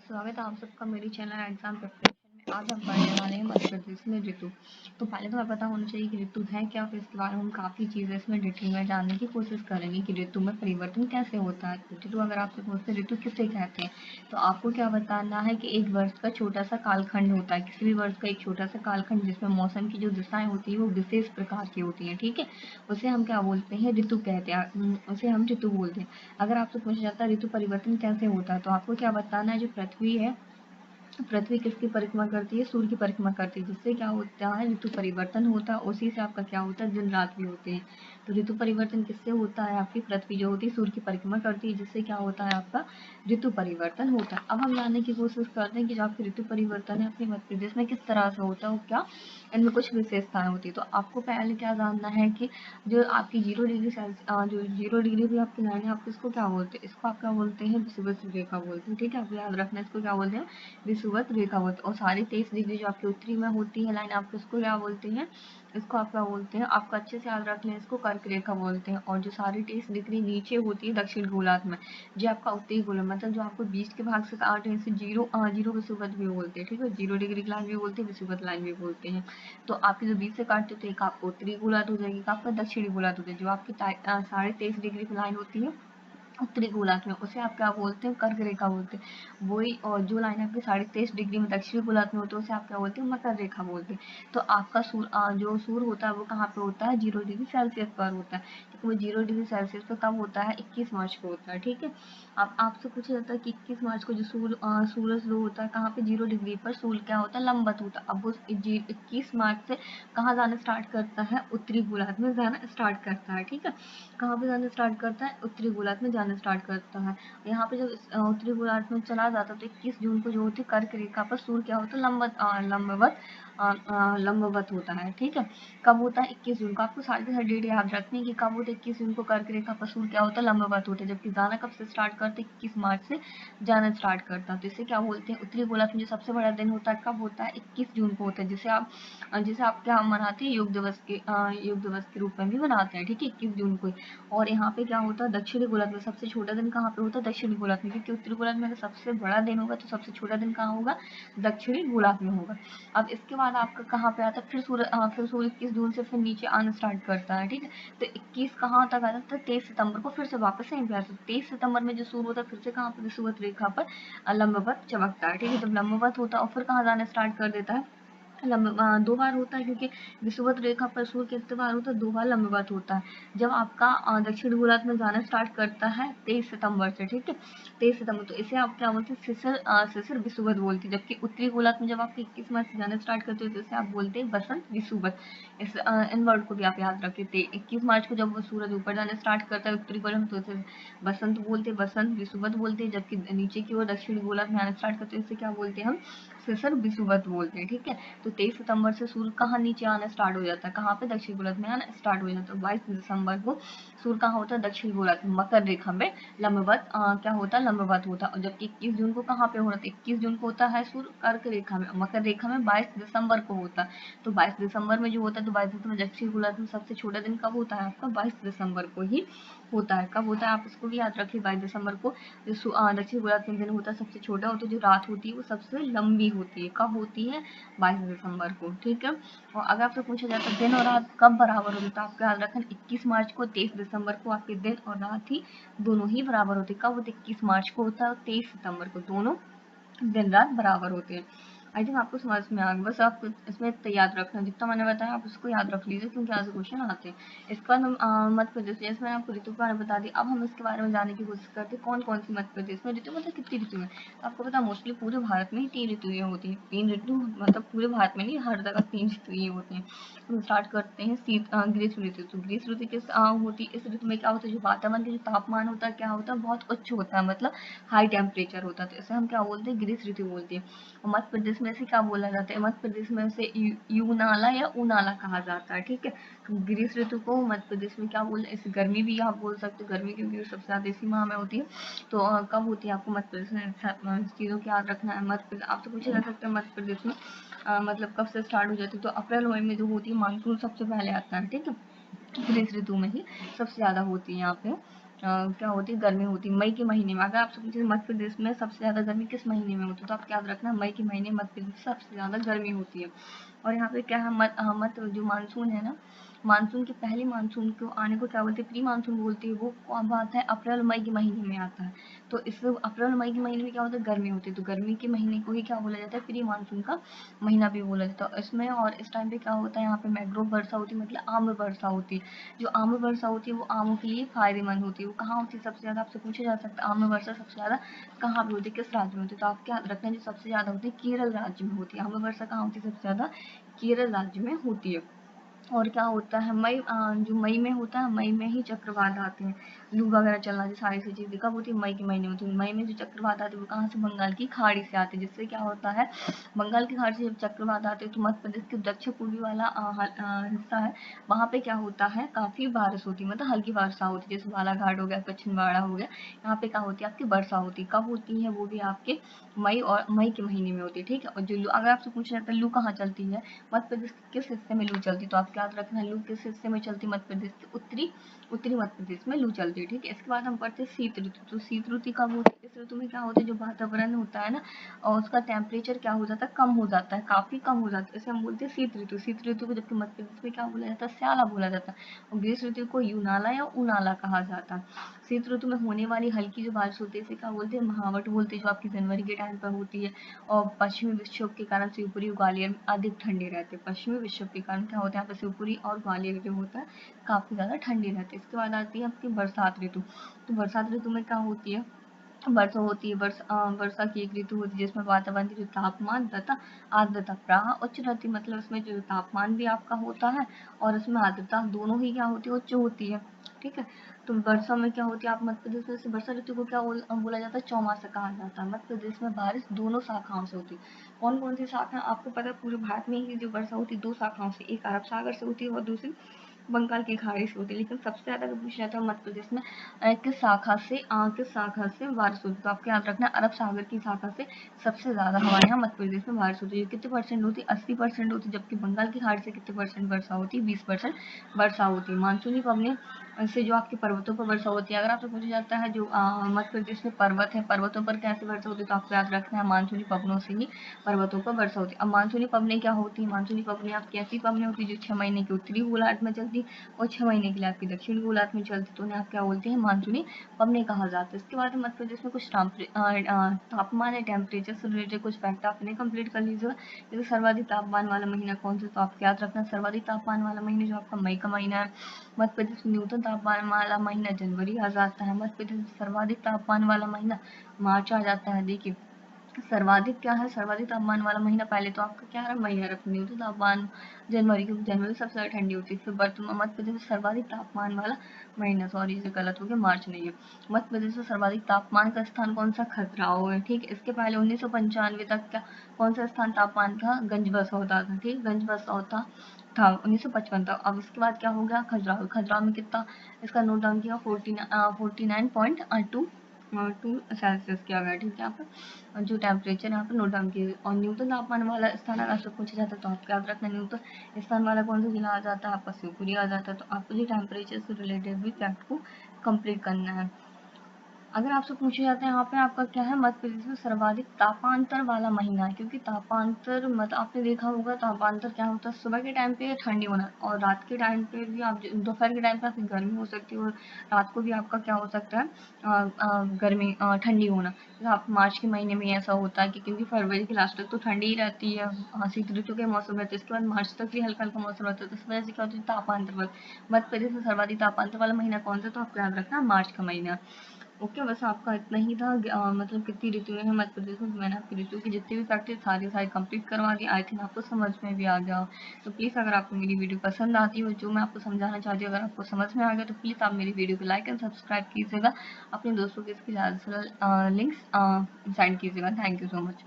स्वागत है आप सबका मेरी चैनल एग्जाम प्रिपरेशन में। आज हम पढ़ने वाले हैं मध्य प्रदेश में ऋतु। तो पहले तो हमें पता होना चाहिए कि ऋतु है क्या, फिर इसके बारे में हम काफ़ी चीज़ें इसमें डिटेल में जानने की कोशिश करेंगे कि ऋतु में परिवर्तन कैसे होता है। ऋतु अगर आपसे पूछते हैं ऋतु किसे कहते हैं, तो आपको क्या बताना है कि एक वर्ष का छोटा सा कालखंड होता है। किसी भी वर्ष का एक छोटा सा कालखंड जिसमें मौसम की जो दिशाएं होती है वो विशेष प्रकार की होती हैं, ठीक है। उसे हम क्या बोलते हैं, ऋतु कहते हैं, उसे हम ऋतु बोलते हैं। अगर आपसे पूछा जाता है ऋतु परिवर्तन कैसे होता है, तो आपको क्या बताना है, जो पृथ्वी है, पृथ्वी किसकी परिक्रमा करती है, सूर्य की परिक्रमा करती है, जिससे क्या होता है, ऋतु परिवर्तन होता है। उसी से आपका क्या होता है, दिन रात भी होते हैं। तो ऋतु परिवर्तन किससे होता है, आपकी पृथ्वी जो होती है सूर्य की परिक्रमा करती है, जिससे क्या होता है, आपका ऋतु परिवर्तन होता है। अब हम जानने की कोशिश करते हैं कि जो आपकी ऋतु परिवर्तन है अपने मध्य प्रदेश में किस तरह से होता है और क्या इनमें कुछ विशेषताएं होती है। तो आपको पहले क्या जानना है कि जो आपकी 0 डिग्री सेल्सियस, जो 0 डिग्री भी आपकी लाइन है, आप इसको क्या बोलते हैं, इसको आप क्या बोलते हैं, विषुवत रेखा बोलते हैं, ठीक है। आपको याद रखना है, इसको क्या बोलते हैं, विषुवत रेखा बोलते हैं। और साढ़े 23 डिग्री जो आपकी उत्तरी में होती है लाइन, आप इसको क्या बोलते हैं, इसको आप क्या बोलते हैं, आपको अच्छे से याद रख लें, इसको कर्क रेखा बोलते हैं। और जो साढ़े 23 डिग्री नीचे होती है दक्षिण गोलार्ध में, जो आपका उत्तरी गोलार्ध, मतलब जो आपको बीच के भाग से काट है, इसे जीरो विषुवत भी बोलते हैं, ठीक है। 0 डिग्री की लाइन भी बोलते हैं, विषुवत लाइन भी बोलते हैं। तो आपकी जो बीच से काटते तो एक आपको उत्तरी गोलार्ध हो जाएगी, एक आपका दक्षिणी गोलार्ध हो जाएगी। जो आपकी 23.5 डिग्री की लाइन होती है उत्तरी गोलार्ध में, उसे आप क्या बोलते हैं, कर्क रेखा बोलते हैं। वही, और जो लाइन आपकी 23.5 डिग्री में दक्षिणी गोलार्ध में होती है उसे आप क्या बोलते हैं, मकर रेखा बोलते हैं। तो आपका जो सूर्य होता है वो कहाँ पे होता है, 0 डिग्री सेल्सियस पर होता है, क्योंकि वो 0 डिग्री सेल्सियस पर कब होता है, 21 मार्च को होता है, ठीक है। अब आपसे पूछा जाता है कि 21 मार्च को जो सूरज जो होता है कहाँ पे, 0 डिग्री पर सूर्य क्या होता है, लंबवत होता है। अब वो 21 मार्च से कहाँ जाना स्टार्ट करता है, उत्तरी गोलार्ध में जाना स्टार्ट करता है, ठीक है। कहाँ पे जाना स्टार्ट करता है, उत्तरी गोलार्ध में जाना स्टार्ट करता है। यहाँ पे जब उत्तरी गोलार्ध में चला जाता है तो 21 जून को जो होती है कर्क रेखा पर सूर्य क्या होता है, लंबवत होता है, ठीक है। कब होता है, 21 जून को। आपको सारी डेट याद रखनी है कि कब होता है, 21 जून को कर्क रेखा पर सूर्य क्या होता है, लंबवत होता है। जबकि जाना कब से स्टार्ट करते हैं, 21 मार्च से जाना स्टार्ट करता है। तो इसे क्या बोलते हैं, उत्तरी गोलार्ध में जो सबसे बड़ा दिन होता है कब होता है, 21 जून को होता है, जिसे आप क्या मनाते हैं, योग दिवस के रूप में भी मनाते हैं, ठीक है, 21 जून को। और यहाँ पे क्या होता है, दक्षिणी गोलार्ध में सबसे छोटा दिन कहाँ पे होता है, दक्षिणी गोलार्ध में, क्योंकि उत्तरी गोलार्ध में अगर सबसे बड़ा दिन होगा तो सबसे छोटा दिन कहाँ होगा, दक्षिणी गोलार्ध में होगा। अब इसके बाद आपका कहाँ पे आता है, फिर सूर्य 21 जून से फिर नीचे आना स्टार्ट करता है, ठीक है। तो 21 कहाँ तक आता है, 23 सितंबर को फिर से वापस यहीं पे आता है। 23 सितंबर में जो सूर्य होता है फिर से कहाँ पे, विषुवत रेखा पर लंबवत चमकता है, ठीक है। जब लंबवत होता है और फिर कहाँ जाना स्टार्ट कर देता है, दो बार होता है, क्योंकि विषुवत रेखा पर सूर्य कितने बार होता है, 2 बार लंबवत होता है। जब आपका दक्षिण गोलार्ध में जाना स्टार्ट करता है 23 सितंबर से, ठीक है, 23 सितंबर, तो इसे आप क्या बोलते हैं, शिशिर विषुवत बोलते हैं। जबकि उत्तरी गोलार्ध में जब आप 21 मार्च से जाना स्टार्ट करते हो तो इसे आप बोलते हैं बसंत विषुवत। इन वर्ड को भी आप याद रखें। 21 मार्च को जब वो सूरज ऊपर जाना स्टार्ट करता है उत्तरी गोलार्ध में तो इसे बसंत बोलते हैं, बसंत विषुवत बोलते हैं। जबकि नीचे की ओर दक्षिण गोलार्ध में आना स्टार्ट करते हैं इसे क्या बोलते हैं, हम शिशिर विषुवत बोलते हैं, ठीक है। तो 23 सितंबर से सूर्य कहाँ नीचे आना स्टार्ट हो जाता है, कहाँ पे, दक्षिण गोलार्ध में आना स्टार्ट हो जाता है। 22 दिसंबर को सूर्य कहाँ होता है, दक्षिण गोलार्ध में मकर रेखा में लंबवत क्या होता है, लंबवत होता है। और जबकि 21 जून को कहाँ पे होता है, 21 जून को होता है सूर्य कर्क रेखा में, मकर रेखा में 22 दिसंबर को होता है। तो 22 दिसंबर में जो होता है, तो 22 दिसंबर दक्षिण गोलार्ध में सबसे छोटा दिन कब होता है, आपका 22 दिसंबर को ही होता है। कब होता है, आप इसको भी याद रखिए, 22 दिसंबर को जो दक्षिण गोलार्ध में दिन होता है सबसे छोटा होता है, जो रात होती है वो सबसे लंबी होती है। कब होती है, 22 दिसंबर को, ठीक है। और अगर आपसे पूछा जाता है दिन और रात कब बराबर होते, तो आपको याद रखना 21 मार्च को 23 दिसंबर को आपके दिन और रात ही दोनों ही बराबर होते। कब होते, 21 मार्च को होता है और 23 सितंबर को, दोनों दिन रात बराबर होते हैं। आई थिंक आपको समझ में आ गया। बस आप इसमें इतना याद रखना, जितना मैंने बताया आप उसको याद रख लीजिए, क्योंकि आज क्वेश्चन आते हैं। इसके बाद हम मध्य प्रदेश, जैसे मैंने आपको ऋतु के बारे में बता दी, अब हम इसके बारे में जानने की कोशिश करते हैं कौन कौन सी मध्य प्रदेश में ऋतु, मतलब कितनी ऋतु है। तो आपको पता मोस्टली पूरे भारत में ही 3 ऋतुएं होती हैं। 3 ऋतु मतलब पूरे भारत में नहीं, हर जगह 3 ऋतुएं होती हैं। हम स्टार्ट करते हैं ग्रीष्म ऋतु। तो ग्रीष्म ऋतु किस होती है, इस ऋतु में क्या होता है, जो वातावरण का जो तापमान होता है क्या होता है, बहुत उच्च होता है, मतलब हाई टेम्परेचर होता है। तो इसे हम क्या बोलते हैं, ग्रीष्म ऋतु बोलते हैं। और मध्य प्रदेश में से क्या बोला जाता है, मध्य प्रदेश में से यूनाला या उनाला कहा जाता है, ठीक है। तो ग्रीष्म ऋतु को मध्य प्रदेश में क्या बोलते हैं, इसे गर्मी भी आप बोल सकते हो, गर्मी क्योंकि सबसे ज्यादा इसी माह में होती है। तो कब होती है, आपको मध्य प्रदेश में इस चीज़ों को याद रखना है। मध्य प्रदेश आपसे पूछा जा सकता है मध्य प्रदेश में मतलब कब से स्टार्ट हो जाती है, तो अप्रैल मई में जो होती है मानसून सबसे पहले आता है, ठीक है। ग्रीष्म ऋतु में ही सबसे ज्यादा होती है यहाँ पे। क्या होती है, गर्मी होती है मई के महीने में। अगर आपसे पूछे मध्य प्रदेश में सबसे ज़्यादा गर्मी किस महीने में होती है, तो आप याद रखना मई के महीने मध्य प्रदेश में सबसे ज़्यादा गर्मी होती है। और यहाँ पे क्या है, मत जो मानसून है ना, मानसून के पहले मानसून को आने को क्या बोलते हैं, प्री मानसून बोलती है। वो कब आता है, अप्रैल मई के महीने में आता है। तो इस अप्रैल मई के महीने में क्या होता है, गर्मी होती है। तो गर्मी के महीने को ही क्या बोला जाता है, प्री मानसून का महीना भी बोला जाता है इसमें। और इस टाइम पे क्या होता है, यहाँ पे मैग्रोव वर्षा होती है, मतलब आम्र वर्षा होती है। जो आम्र वर्षा होती है वो आमों के लिए फायदेमंद होती है। वो कहाँ होती है सबसे ज़्यादा, आपसे पूछा जा सकता है आम्र वर्षा सबसे ज़्यादा कहाँ पे होती है, किस राज्य में होती है। तो आप क्या रखना है, जो सबसे ज़्यादा होती है केरल राज्य में होती है। आम्र वर्षा कहाँ होती है सबसे ज़्यादा, केरल राज्य में होती है। और क्या होता है, जो मई में होता है, मई में ही चक्रवात आते हैं, लू वगैरह चलना, जो सारी सी चीज़ें कब होती है, मई के महीने में होती है। मई में जो चक्रवात आते हैं वो कहाँ से, बंगाल की खाड़ी से आते हैं। जिससे क्या होता है, बंगाल की खाड़ी से जब चक्रवात आते हैं तो मध्य प्रदेश के दक्षिण पूर्वी वाला हिस्सा है, वहाँ पे क्या होता है, काफ़ी बारिश होती है, मतलब हल्की वर्षा होती है। जैसे बालाघाट हो गया, पश्चिमवाड़ा हो गया, यहाँ पे क्या होती है, आपकी वर्षा होती है। कब होती है, वो भी आपके मई के महीने में होती है, ठीक है। और जो लू, अगर आपसे पूछा जाता है लू कहाँ चलती है, मध्य प्रदेश के किस हिस्से में लू चलती है, तो आप याद रखना लू किस हिस्से में चलती है, मध्य प्रदेश के उत्तरी मध्य प्रदेश में लू चलती है, ठीक है। इसके बाद हम पढ़ते हैं शीत ऋतु। तो शीत ऋतु कब होती है, इस ऋतु में क्या होता है, जो वातावरण होता है ना, और उसका टेम्परेचर क्या हो जाता है, कम हो जाता है, काफी कम हो जाता है। इसे हम बोलते हैं शीत ऋतु। शीत ऋतु को जबकि मध्य प्रदेश में क्या बोला जाता है, स्याला बोला जाता है। और ग्रीष्म ऋतु को यूनाला या उनाला कहा जाता है। शीत ऋतु में होने वाली हल्की जो बारिश होती है इसे क्या बोलते हैं, महावट बोलते हैं, जो आपकी जनवरी के टाइम पर होती है। और पश्चिमी विक्षोभ के कारण शिवपुरी और ग्वालियर में अधिक ठंडे रहते हैं। पश्चिमी विक्षोभ के कारण क्या होता है, यहाँ पे शिवपुरी और ग्वालियर जो होता है काफी ज्यादा ठंडे रहते हैं। इसके बाद आती है आपकी बरसात ऋतु। तो बरसात ऋतु में क्या होती है, वर्षा होती है। वर्षा की एक ऋतु होती है जिसमें वातावरण की जो तापमान तथा आर्द्रता प्राय उच्च रहती है। मतलब इसमें जो तापमान भी आपका होता है और इसमें आर्द्रता दोनों ही क्या होती है, उच्च होती है, ठीक है। तो वर्षा में क्या होती है, आप मध्य प्रदेश में से वर्षा ऋतु को क्या बोला जाता है, चौमासा कहा जाता है। मध्य प्रदेश में बारिश दोनों शाखाओं से होती है। कौन कौन सी शाखा, आपको पता है पूरे भारत में ही जो वर्षा होती है दो शाखाओं से, एक अरब सागर से होती है और दूसरी बंगाल की खाड़ी से होती है। लेकिन सबसे ज्यादा अगर पूछा जाता है मध्य प्रदेश में किस शाखा से बारिश होती है, तो आपको याद रखना अरब सागर की शाखा से सबसे ज्यादा हमारे यहाँ मध्य प्रदेश में बारिश होती है। कितने परसेंट होती है, 80% होती है। जबकि बंगाल की खाड़ी से कितने परसेंट वर्षा होती है, 20% वर्षा होती है। मानसूनी पवने से जो आपके पर्वतों पर वर्षा होती है। अगर आपसे पूछा जाता है जो मध्य प्रदेश में पर्वत है, पर्वतों पर कैसे वर्षा होती है, तो आपको याद रखना है मानसूनी पवनों से ही पर्वतों पर वर्षा होती है। अब मानसूनी पवने क्या होती है, मानसूनी पवने आपकी ऐसी पवने होती है जो 6 महीने के उत्तरी गोलार्ध में चलती है और 6 महीने के लिए आपकी दक्षिणी गोलार्ध में चलती है। तो उन्हें आप क्या बोलते हैं, मानसूनी पवने कहा जाता है। इसके बाद मध्य प्रदेश में कुछ तापमान है, टेम्परेचर से रिलेटेड कुछ फैक्ट आप इन्हें कंप्लीट कर लीजिएगा। जैसे सर्वाधिक तापमान वाला महीना कौन सा, तो आप याद रखना सर्वाधिक तापमान वाला महीना जो आपका मई का महीना है। मध्य प्रदेश में न्यूनतम तापमान वाला महीना जनवरी आ जाता है। मध्य प्रदेश में सर्वाधिक तापमान वाला महीना मार्च आ जाता है। देखिए सर्वाधिक क्या है, सर्वाधिक तापमान वाला महीना पहले तो आपका क्या है, मई है, न्यूनतम तापमान जनवरी, क्योंकि जनवरी सबसे ज्यादा ठंडी होती है। फिर वर्तमान मध्य प्रदेश में सर्वाधिक तापमान वाला महीना, सॉरी ये गलत हो गया, मार्च नहीं है। मध्य प्रदेश में सर्वाधिक तापमान का स्थान कौन सा, खजुराहो है, ठीक है। इसके पहले 1995 तक क्या कौन सा स्थान तापमान था, गंज बसौदा था, ठीक, गंज बसौदा था 1955 तक। अब इसके बाद क्या हो गया, खजुराहो। खजुराहो में कितना, इसका नोट डाउन किया 49.2 सेल्सियस किया गया, ठीक है। यहाँ पर जो टेम्परेचर यहाँ पर नोट डाउन किया। और न्यूनतम तापमान वाला स्थान अगर आपसे पूछा जाता है तो आपको याद रखना न्यूनतम स्थान वाला कौन सा जिला आ जाता है, आपका शिवपुरी आ जाता है। तो आपको जो टेम्परेचर से रिलेटेड भी फैक्ट को कंप्लीट करना है। अगर आपसे पूछा जाता है यहाँ पे आपका क्या है, मध्य प्रदेश में सर्वाधिक तापांतर वाला महीना है। क्योंकि तापांतर मतलब आपने देखा होगा तापांतर क्या होता है, सुबह के टाइम पे ठंडी होना और रात के टाइम पे भी आप दोपहर के टाइम पे आपकी गर्मी हो सकती है और रात को भी आपका क्या हो सकता है, गर्मी ठंडी होना। तो आप मार्च के महीने में ऐसा होता है कि क्योंकि फरवरी के लास्ट तक तो ठंडी ही रहती है, शीत ऋतु के मौसम रहते हैं। इसके बाद मार्च तक भी हल्का हल्का मौसम रहता है। तो इस वजह से क्या होता है, तापांतर वाला मध्य प्रदेश में सर्वाधिक तापांतर वाला महीना कौन सा, तो आपको याद रखना मार्च का महीना। ओके, बस आपका इतना ही था। मतलब कितनी ऋतुएं हैं मध्य प्रदेश में, तो मैंने आपकी ऋतु की जितनी भी फैक्ट थे सारी कंप्लीट करवा दी। आई थिंक आपको समझ में भी आ गया। तो प्लीज़ अगर आपको मेरी वीडियो पसंद आती हो, जो मैं आपको समझाना चाहती हूँ, अगर आपको समझ में आ गया तो प्लीज़ आप मेरी वीडियो को लाइक एंड सब्सक्राइब कीजिएगा। अपने दोस्तों के इसकी ज़्यादा से ज़्यादा लिंक्स सेंड कीजिएगा। Thank you so much.